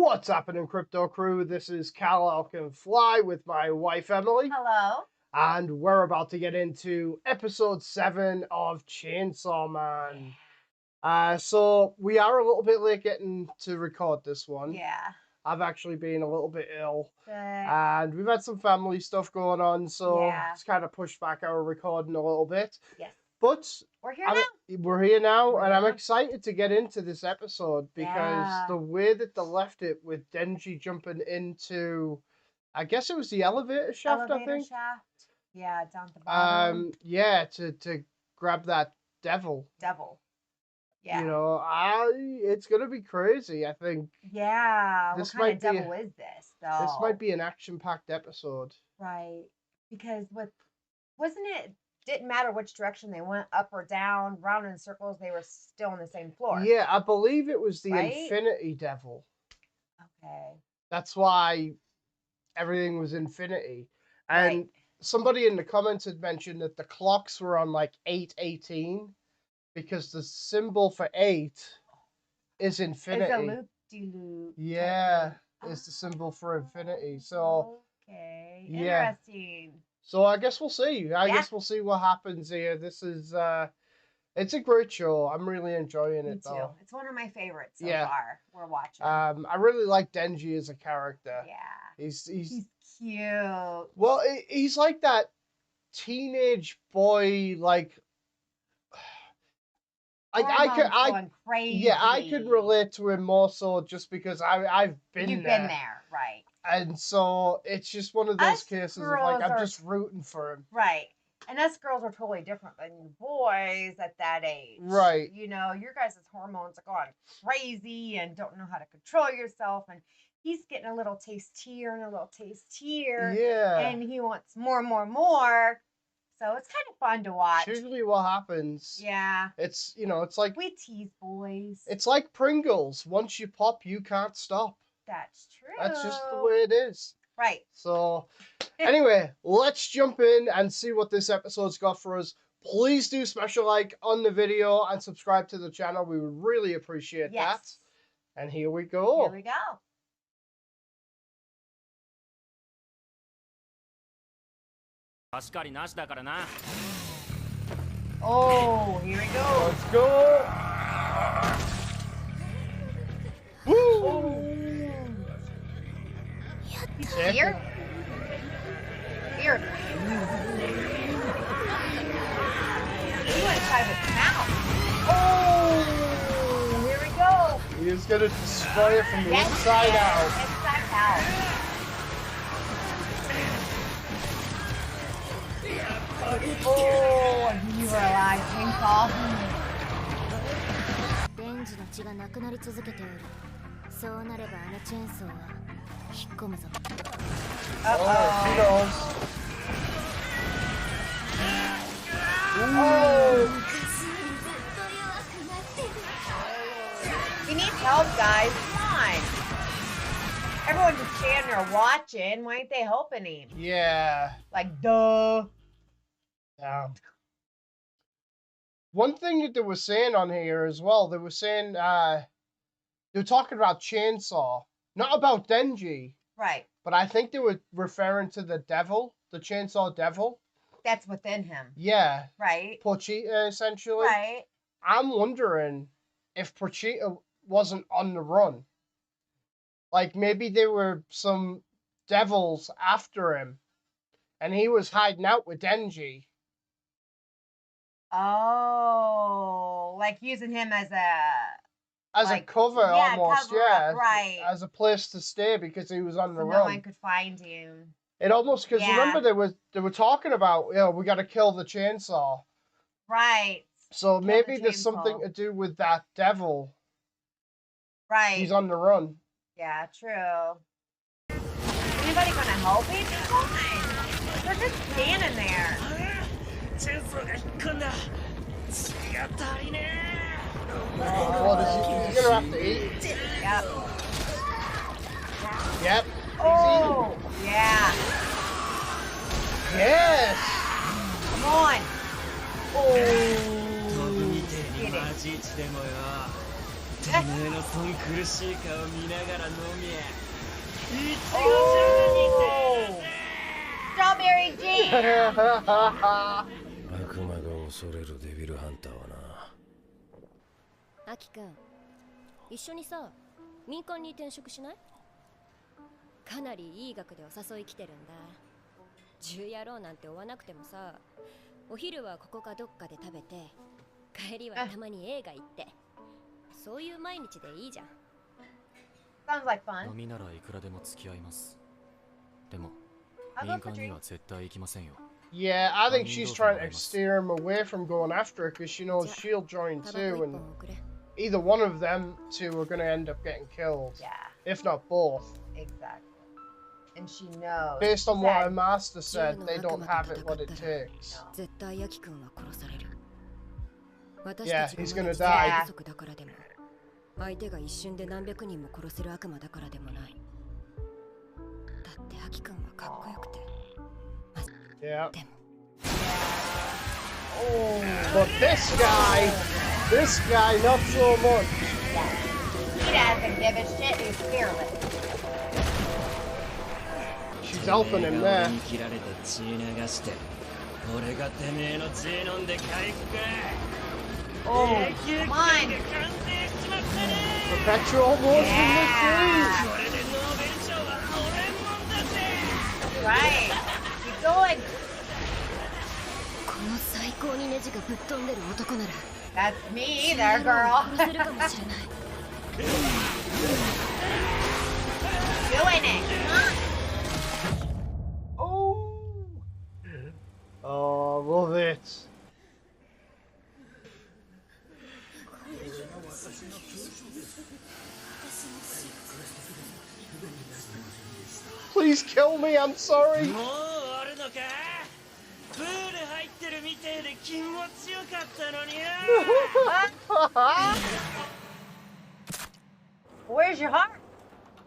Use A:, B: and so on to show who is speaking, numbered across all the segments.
A: What's happening, Crypto Crew? This is Kalelcanfly with my wife, Emily.
B: Hello.
A: And we're about to get into episode 7 of Chainsaw Man. So we are a little bit late getting to record this one.
B: Yeah.
A: I've actually been a little bit ill.
B: Sick.
A: And we've had some family stuff going on, so
B: Yeah.
A: it's kind of pushed back our recording a little bit.
B: Yes.
A: But
B: We're here now.
A: we're here now, and I'm
B: Yeah.
A: excited to get into this episode because
B: Yeah.
A: the way that they left it with Denji jumping into, I guess it was the elevator shaft, I think.
B: Shaft. Yeah, down at the bottom.
A: Yeah, to grab that devil.
B: Yeah.
A: You know, it's gonna be crazy. I think.
B: Yeah.
A: This
B: what kind
A: might
B: of
A: be
B: devil is this, though?
A: This might be an action-packed episode.
B: Right. Because wasn't it? Didn't matter which direction they went, up or down, round in circles, they were still on the same floor.
A: Yeah, I believe it was the
B: Right?
A: Infinity Devil.
B: Okay.
A: That's why everything was infinity. And
B: Right.
A: somebody in the comments had mentioned that the clocks were on like 8:18 because the symbol for 8 is infinity.
B: It's a loop-de-loop.
A: Yeah, is the symbol for infinity. So
B: okay,
A: yeah.
B: interesting.
A: So I guess we'll see. I guess we'll see what happens here. This is it's a great show. I'm really enjoying it though.
B: Me too. It's one of my favorites so far. We're watching.
A: I really like Denji as a character.
B: Yeah.
A: He's
B: cute.
A: Well, he's like that teenage boy, like I
B: going crazy.
A: yeah, I could relate to him more so just because I've been
B: You've
A: there.
B: been there, right?
A: And so it's just one of those
B: Us
A: cases of
B: girls
A: like I'm
B: are-
A: just rooting for him.
B: Right. And us girls are totally different than you boys at that age.
A: Right.
B: You know, your guys' hormones are going crazy and don't know how to control yourself. And he's getting a little taste here and a little taste here.
A: Yeah.
B: And he wants more, more, more. So it's kind of fun to watch.
A: It's usually what happens.
B: Yeah.
A: It's it's like
B: We tease boys.
A: it's like Pringles. Once you pop, you can't stop.
B: That's true.
A: That's just the way it is.
B: Right.
A: So, anyway, let's jump in and see what this episode's got for us. Please do smash a like on the video and subscribe to the channel. We would really appreciate that. And here we go.
B: Here we go. Oh, here we go.
A: Let's go. Woo!
B: He's here. Here. He went inside his mouth. Oh, here we go.
A: He is going to destroy it from the inside out.
B: Inside out. Oh, and you were alive, Chainsaw.
C: デンジの血がなくなり続けておる。そうなればあのチェーンソーは引っ込むぞ。
A: Oh, she knows.
B: Oh. He needs help, guys. Come on. Everyone's just standing there watching. Why ain't they helping him?
A: Yeah.
B: Like, duh.
A: Yeah. One thing that they were saying on here as well, they were saying they were talking about Chainsaw, not about Denji,
B: Right.
A: but I think they were referring to the devil, the Chainsaw Devil.
B: That's within him.
A: Yeah,
B: Right.
A: Pochita essentially.
B: Right.
A: I'm wondering if Pochita wasn't on the run. Like maybe there were some devils after him, and he was hiding out with Denji.
B: Oh, like using him as a
A: cover almost,
B: cover
A: yeah.
B: up, right.
A: As a place to stay because he was on the
B: so
A: run.
B: no one could find him.
A: It almost because
B: Yeah.
A: remember they were talking about we got to kill the chainsaw.
B: Right.
A: So
B: Kill
A: maybe
B: the
A: there's
B: chainsaw.
A: something to do with that devil.
B: Right.
A: He's on the run.
B: Yeah, true. Anybody gonna help him? Come on. They're just standing there.
A: What is he? He's gonna have to eat.
B: Yep.
A: Yep.
B: Oh, yeah.
A: Yes.
B: Come on. Oh. Get it. Oh! Strawberry Jam!
D: 悪魔が恐れるデビルハンターはな。
C: アキくん、一緒にさ、民間に転職しない？かなりいい額でお誘い来てるんだ。10野郎なんて追わなくてもさ、お昼はここかどっかで食べて、帰りはたまに映画行って、そういう毎日でいいじゃん。
B: Sounds like fun.
E: 飲みならいくらでも付き合います。でも
B: I'll
E: 民
B: go for
E: 間には
B: drinks.
E: 絶対行きませんよ。
A: Yeah, I think she's trying to steer him away from going after her because she knows she'll join
C: タバコ
A: too,
C: 一
A: and
C: 本くれ。
A: either one of them two are going to end up getting killed,
B: Yeah,
A: if not both.
B: exactly. And she knows.
A: Based on
B: She
A: what her
B: said,
A: master said, they don't have it what it takes.
C: 絶対アキくんは殺される。
A: Yeah, he's gonna
C: 私たちが
A: die.
C: まだ不足だからでも、相手が一瞬で何百人も殺せる悪魔だからでもない。だってアキくんはかっこよくて。
A: Yeah.
C: でも
A: Oh, but this guy, not so much.
B: he doesn't give a shit. He's fearless.
A: She's helping him there.
D: 切られて血流して、俺がてめえの血飲んで回復か。
B: Oh, come on.
A: Perpetual motion
B: Yeah. Right. Keep going.
C: この最高にネジがぶっ飛んでる男なら
B: That's me either, girl.
C: 殺せるかもしれない。
B: Doing it. Come on.
A: Oh, love it. Please kill me, I'm sorry.
D: もう終わるのか。プール入ってるみてえで気持ちよかったのによ。
B: Where's your heart?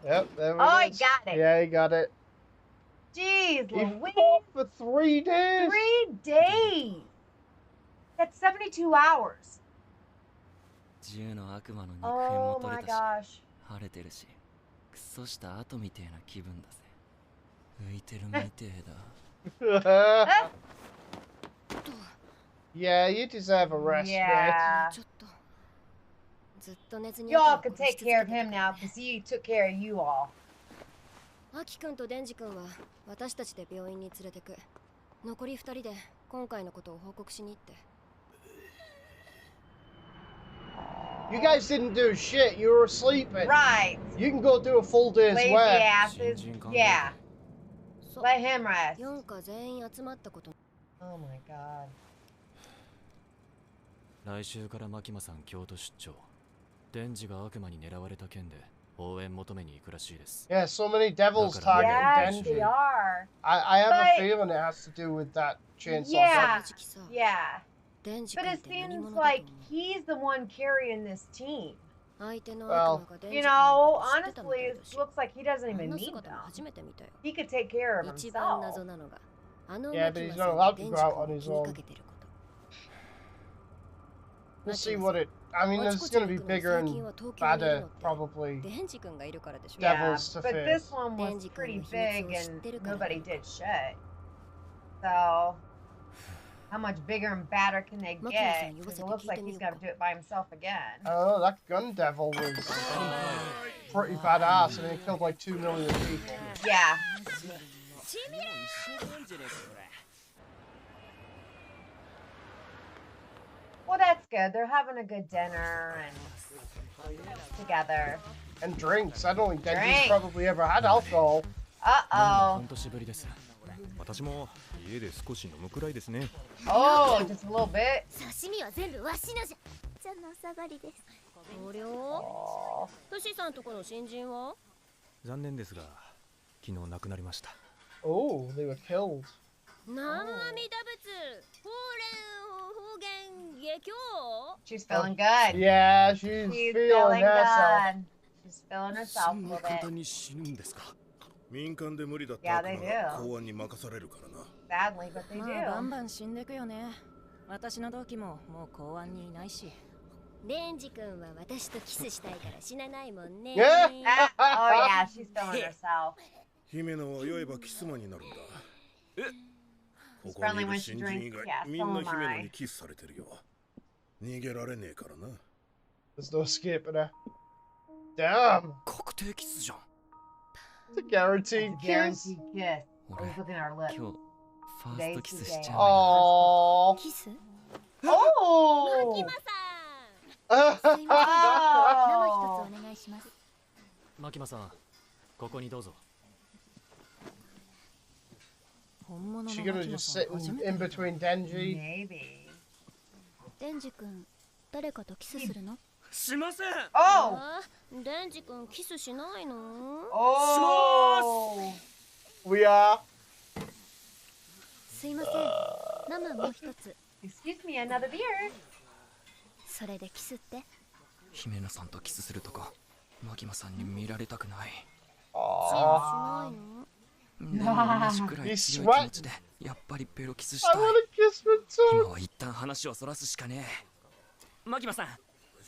A: Yep, there we
B: Oh, he
A: is.
B: got it.
A: Yeah, he got it.
B: Jeez,
A: He
B: Louise.
A: fought for 3 days.
B: 3 days. That's 72 hours.
E: 10の悪魔の肉片も
B: Oh
E: 取
B: my
E: れたし、
B: gosh.
E: 晴れてるし、クソした後みてえな気分だぜ。浮いてるみてえだ。
A: Yeah, you deserve a rest, mate.
B: Yeah.
C: ちょっとずっと寝ずに
B: Y'all could take care of him now because he took care of you all.
C: アキくんとデンジくんは私たちで病院に連れてく。残り2人で今回のことを報告しに行って。
A: You guys didn't do shit, you were sleeping.
B: Right.
A: You can go do a full day's
B: Lazy
A: work.
B: asses. Yeah.
C: そう
B: Let him rest.
C: 4課全員集まったこと。
B: Oh my god.
E: 来週からマキマさん京都出張。デンジが悪魔に狙われた件で応援求めに行くらしいです。
A: Yeah, so many devils
E: Yes,
A: targeting
B: Yes, they
A: Denji.
B: are.
A: I have a
B: But-
A: feeling it has to do with that chainsaw.
B: Yeah.
C: 正直さ、
B: Yeah.
C: デンジ
B: But
C: 君っ
B: it
C: て何
B: seems
C: 者だと
B: like
C: 思う？
B: he's the one carrying this team.
C: 相手の
A: Well,
C: 悪魔がデンジ
B: You
C: 君
B: know,
C: のこと知ってたみた
B: honestly,
C: い
B: it
C: だし。
B: looks like he doesn't
C: あん
B: even
C: な
B: need
C: 姿も
B: them.
C: 初めて見たよ。
B: He could take care of
C: 一番
B: himself.
C: 謎なのが、あの
A: Yeah,
C: マ
A: but
C: キ
A: he's
C: マ
A: not
C: さ
A: allowed
C: ん
A: to
C: にデン
A: go
C: ジ
A: out
C: 君
A: on
C: を
A: his
C: 気に
A: own.
C: かけてること。
A: We'll see what it. I mean, there's going to be bigger and badder, probably,
C: デンジ君がいるからでしょ。
B: Yeah,
A: devils to
B: but this
A: face.
B: one was
C: Denji
B: pretty
C: 君の秘
B: big
C: 密を知
B: and
C: ってるから。
B: nobody did shit. So, how much bigger and badder can they
C: Maki-san,
B: get?
C: you
B: 'Cause it
C: wasn't
B: looks like
C: keeping
B: he's
C: me
B: got to
C: up.
B: do it by himself again.
A: Oh, that gun devil was pretty badass, and he killed like 2 million people.
B: Yeah. Well, that's good. They're having a good dinner and together.
A: And drinks. I don't think Denji's
B: Drinks.
A: probably ever had alcohol.
B: Uh
E: 半年ぶりです。
F: 私も家で少し飲むくらいですね。
B: oh. Oh, just a little bit.
C: 刺身は全部わしのじゃ。じゃの下がりです。おりょ
B: Oh.
C: う。トシさんとこの新人は？
F: 残念ですが、昨日亡くなりました。
A: Oh, they were killed.
C: 南無阿弥陀仏。法蓮方言下教。
B: She's feeling good.
A: Yeah, she's
B: She's
A: feeling
B: feeling
A: herself.
B: good. She's feeling herself a
F: そんな
B: little
F: 簡
B: bit.
F: 単に死ぬんですか。
G: 民間で無理だった
B: Yeah,
G: 悪
B: they
G: 魔が
B: do.
G: 公安に任されるからな。
B: Sadly, but they
H: まあバン
B: do.
H: バン死んでくよね。私の同期ももう公安にいないし。
C: デンジ君は私とキスしたいから死なないもんね。
B: Ah, oh yeah, she's feeling herself.
G: 姫野は酔えばキス魔になるんだ。ここ
B: friendly
G: にいる
B: when she
G: 新人
B: drinks.
G: 以外
B: Yeah,
G: み
B: so
G: んな
B: am
G: 姫野
B: I.
G: にキスされてるよ。逃げられねえからな。
A: There's no escaping her. Damn.
E: 確定キスじゃん。
A: It's a guaranteed
B: It's a
A: kiss.
B: guaranteed kiss.
E: 俺
B: Always look at our
E: 今
B: lips.
E: 日ファーストキスしちゃう。
A: Aww.
C: キス？
B: Oh!
C: マキマさん。すいません。生一つ
B: Oh!
C: お願いします。
E: マキマさん、ここにどうぞ。
A: She gonna just sit in between Denji?
B: Maybe.
C: デンジ君、誰かとキスするの？
D: しません。
B: Oh!
C: デンジ君キスしないの？
B: Oh!
A: We are.
C: すいません。生もう一つ。
B: Excuse me, another beer.
C: それでキスって？
E: 姫野さんとキスするとか、マキマさんに見られたくない。
C: しないの？
E: でも同じくらい強い気持ちで、やっぱりペロキスした
A: I
E: い。
A: wanna kiss her
E: 今
A: too.
E: は一旦話をそらすしかね
D: マキマさん、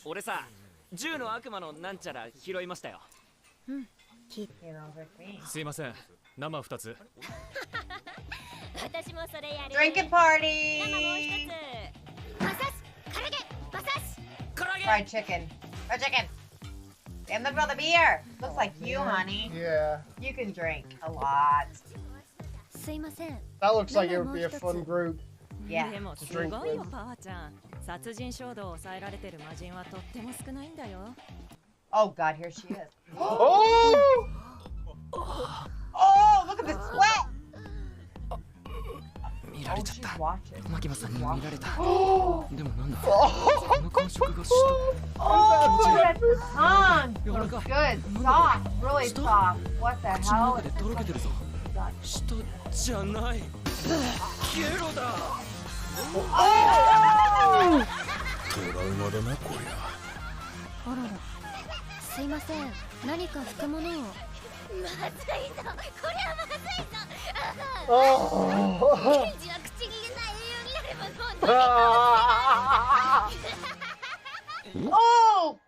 D: 俺さ、銃の悪魔のなんちゃら拾いましたよ。
B: You know, good thing.
E: え。すいません、生2つ。
C: 私もそれやる。
B: Drinking
C: 生もう
B: party!
C: 一つ。馬刺し、唐揚げ、馬刺し。
D: 唐揚げ。
B: Fried chicken. Fried chicken. And look at all the beer. Looks like you, honey.
A: Yeah.
B: You can drink a lot.
C: すいません。
A: That looks like it would be a fun group.
B: Yeah.
H: でもす
A: drink
H: ごいよ
A: with.
H: パワちゃん。殺人衝動を抑えられてる魔人はとっても少ないんだよ。
B: Oh God, here she is.
A: Oh!
B: Oh, look at the sweat.
E: 見ら
B: Oh,
E: れちゃっ
B: she's
E: た。
B: watching.
E: マキマさんに見られた。でもなんだ、この感触がした。
B: Oh, that tongue.
E: Yo,
B: Looks
E: look.
B: good. Soft. Really
E: Stop.
B: soft. What the
E: 口の
B: hell?
E: 中でとろけてるぞ。
B: God.
E: 舌じゃない。ゲロだ。
G: トラウマだな、こりゃ。
C: あらら。すいません。何か拭くものを。まずいぞ。これはまずいぞ。
A: Oh!
C: ケンジは口に入れない栄養になれば今度。
B: Oh!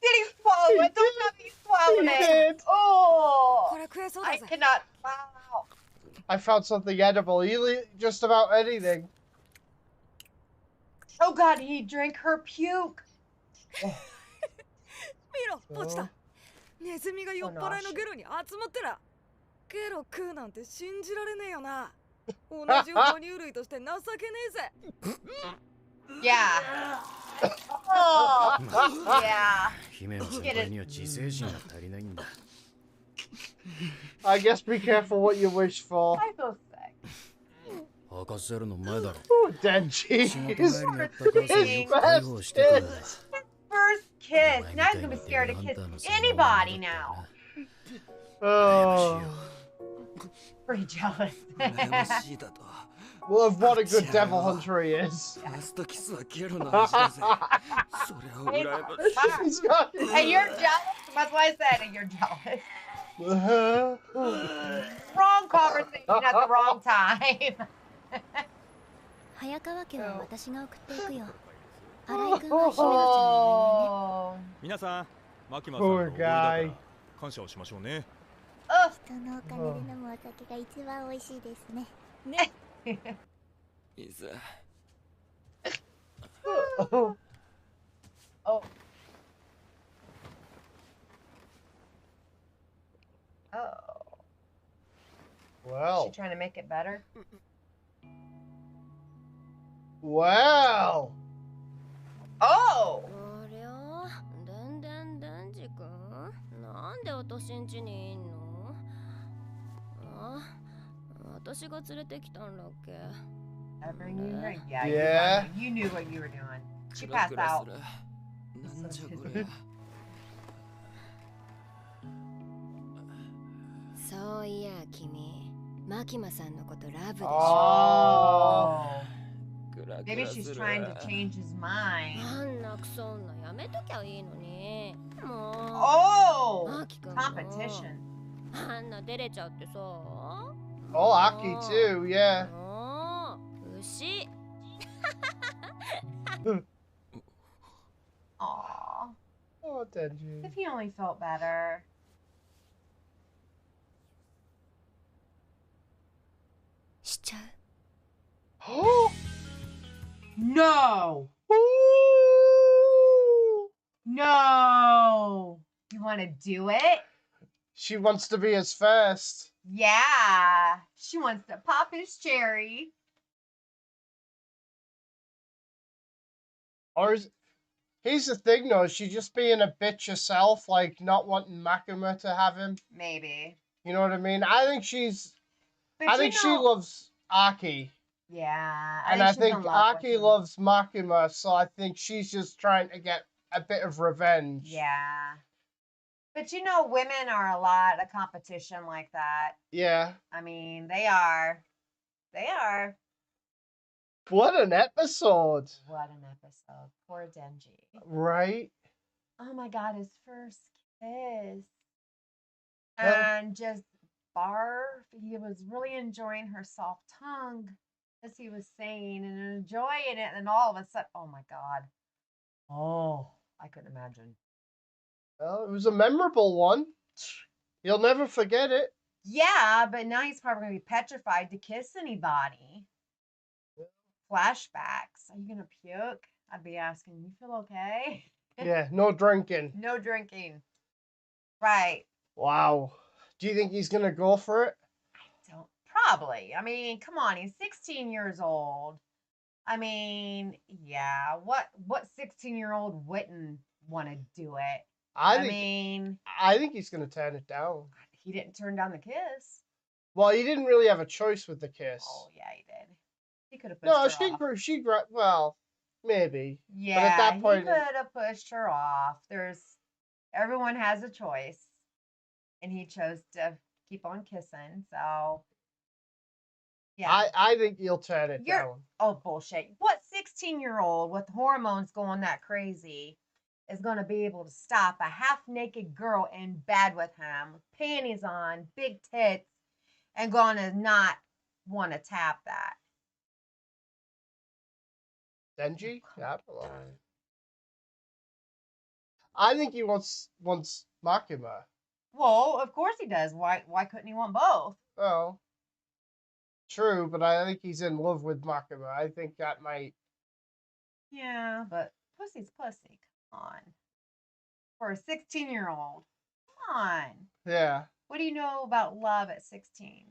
B: Did he swallow it? Don't tell me he swallowed
A: He
B: it.
A: did.
B: Oh!
H: これ食えそうだ
B: I
H: ぜ。
B: cannot. Wow.
A: I found something edible. Just about anything.
B: Oh God, he drank her puke.
H: 見ろ、ポチタ。ネズミが酔っ払いのゲロに集まってら。ゲロ食うなんて信じられねえよな。同じ哺乳類として情けねえぜ。
B: Yeah. Oh. Yeah.
E: 姫の先輩には自制心が足りないんだ。
A: I guess be careful what you wish for.
B: I feel sick.
E: 明かせるの前だろ。
A: Oh, Denji.
E: 仕事帰りにあった母さんによく介抱してたんだ。
B: First kiss. Now he's gonna be scared to kiss anybody now.
A: Oh.
B: Pretty jealous.
E: 羨ましいだと。
A: Well, of what a good devil hunter he is.
E: ファーストキスはゲロの味だぜ。そりゃ羨ましい。
A: He's got.
B: And you're jealous? That's why I said it. You're jealous. Wrong conversation at the wrong time.
C: 早川家は私が送っていくよ。新井君は姫野ちゃんの
B: Oh.
F: 皆さん、マキマさんのおごりだから感謝をしましょうね。
B: Ugh.
C: 人のお金で飲むお酒が一番美味しいですね。
H: ね。
E: いざ。
A: Oh.
B: Oh. Oh.
A: Well.
B: She trying to make it better?
A: Well.
B: Oh.
C: ありゃ、デンジ君、なんで私ん家にいんの？あ、私が連れてきたんだっけ。
B: Ever you drink? Yeah.
A: Yeah.
B: You knew what you were doing. She
E: クラ
B: passed
E: クラ
B: out.
E: する。なんじゃこれ。
C: そういや君、マキマさんのことラブでしょ。
B: Oh.
E: クラク
B: Maybe
E: ラす
B: she's
E: る。
B: trying to change his mind.
C: あんなクソ女やめときゃいいのに。もう。
B: Oh.
C: マキ君も
B: Competition.
C: あんな照れちゃってさ。
A: Oh, Aki too. Yeah.
C: もう牛。
A: Oh, Denji.
B: If he only felt better.
A: Oh!
B: No!
A: Ooh!
B: No! You want to do it?
A: She wants to be his first.
B: Yeah. She wants to pop his cherry.
A: Or is... Here's the thing, though. Is she just being a bitch herself, like not wanting Makima to have him?
B: Maybe.
A: You know what I mean? I think she's...
B: But
A: I think she loves Aki.
B: Yeah.
A: And I
B: she's in
A: think
B: love with
A: Aki
B: him.
A: loves Makima, so I think she's just trying to get a bit of revenge.
B: Yeah. But women are a lot of competition like that.
A: Yeah.
B: I mean, they are. They are.
A: What an episode.
B: What an episode. Poor Denji.
A: Right?
B: Oh my God, his first kiss.
A: Yeah.
B: And just barf. He was really enjoying her soft tongue, as he was saying, and enjoying it. And all of a sudden, oh my God. Oh, I couldn't imagine.
A: Well, it was a memorable one. You'll never forget it.
B: Yeah, but now he's probably going to be petrified to kiss anybody. Flashbacks. Are you going to puke? I'd be asking, you feel okay?
A: Yeah, no drinking.
B: No drinking. Right.
A: Wow. Do you think he's going to go for it?
B: Don't probably. I mean, come on, he's 16 years old. I mean, yeah, what 16-year-old wouldn't want to do it? I
A: think he's going to turn it down.
B: he didn't turn down the kiss.
A: Well, he didn't really have a choice with the kiss.
B: Oh, yeah, he did. He could have pushed her off.
A: Well, maybe.
B: Yeah,
A: but at that point,
B: he could have pushed her off. Everyone has a choice, and he chose to keep on kissing. So, yeah.
A: I think he'll turn it down.
B: Oh, bullshit. What 16-year-old with hormones going that crazy is going to be able to stop a half-naked girl in bed with him, with panties on, big tits, and going to not want to tap that?
A: Denji? Yeah, I think he wants Makima.
B: Well, of course he does. Why couldn't he want both?
A: Well, true, but I think he's in love with Makima. I think that might...
B: Yeah, but pussy's pussy. Come on. For a 16-year-old. Come on.
A: Yeah.
B: What do you know about love at 16?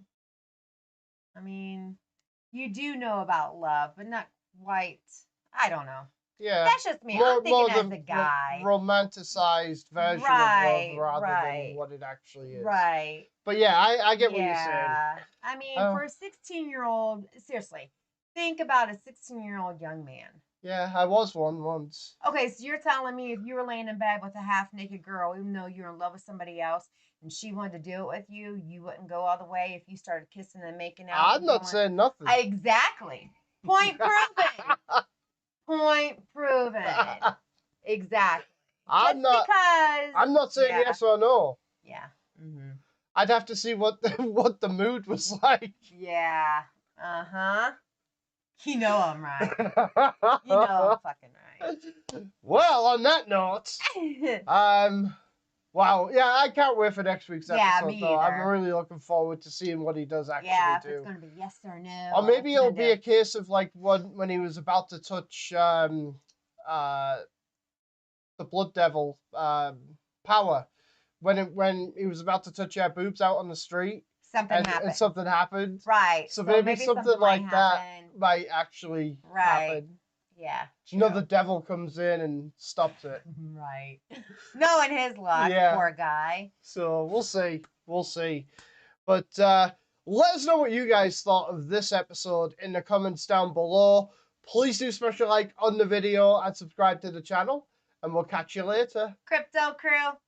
B: I mean, you do know about love, but not quite. I don't know.
A: Yeah.
B: That's just me. I'm thinking as a guy.
A: Romanticized version of love rather than what it actually is.
B: Right.
A: But yeah, I get what you're saying.
B: Yeah. I mean, for a 16-year-old, seriously, think about a 16-year-old young man.
A: Yeah, I was one once.
B: Okay, so you're telling me if you were laying in bed with a half-naked girl, even though you're in love with somebody else, and she wanted to do it with you, you wouldn't go all the way if you started kissing and making out?
A: I'm not saying nothing.
B: Exactly. Point proven. Point proven. Exactly.
A: I'm not saying yes or no.
B: Yeah. Mm-hmm.
A: I'd have to see what the mood was like.
B: Yeah. Uh-huh. You know I'm right. You know I'm fucking right.
A: Well, on that note, wow, yeah, I can't wait for next week's episode.
B: Me
A: though.
B: either.
A: I'm really looking forward to seeing what he does actually
B: if
A: do.
B: it's gonna be yes or no.
A: Or maybe it'll be a case of like when he was about to touch the Blood Devil power. When he was about to touch her boobs out on the street.
B: Something happened.
A: Right. So maybe something like that might actually
B: happen.
A: happen.
B: Yeah.
A: You know, the devil comes in and stops it.
B: Right. Knowing his luck, poor guy.
A: So we'll see. We'll see. But let us know what you guys thought of this episode in the comments down below. Please do smash a like on the video and subscribe to the channel. And we'll catch you later.
B: Crypto Crew.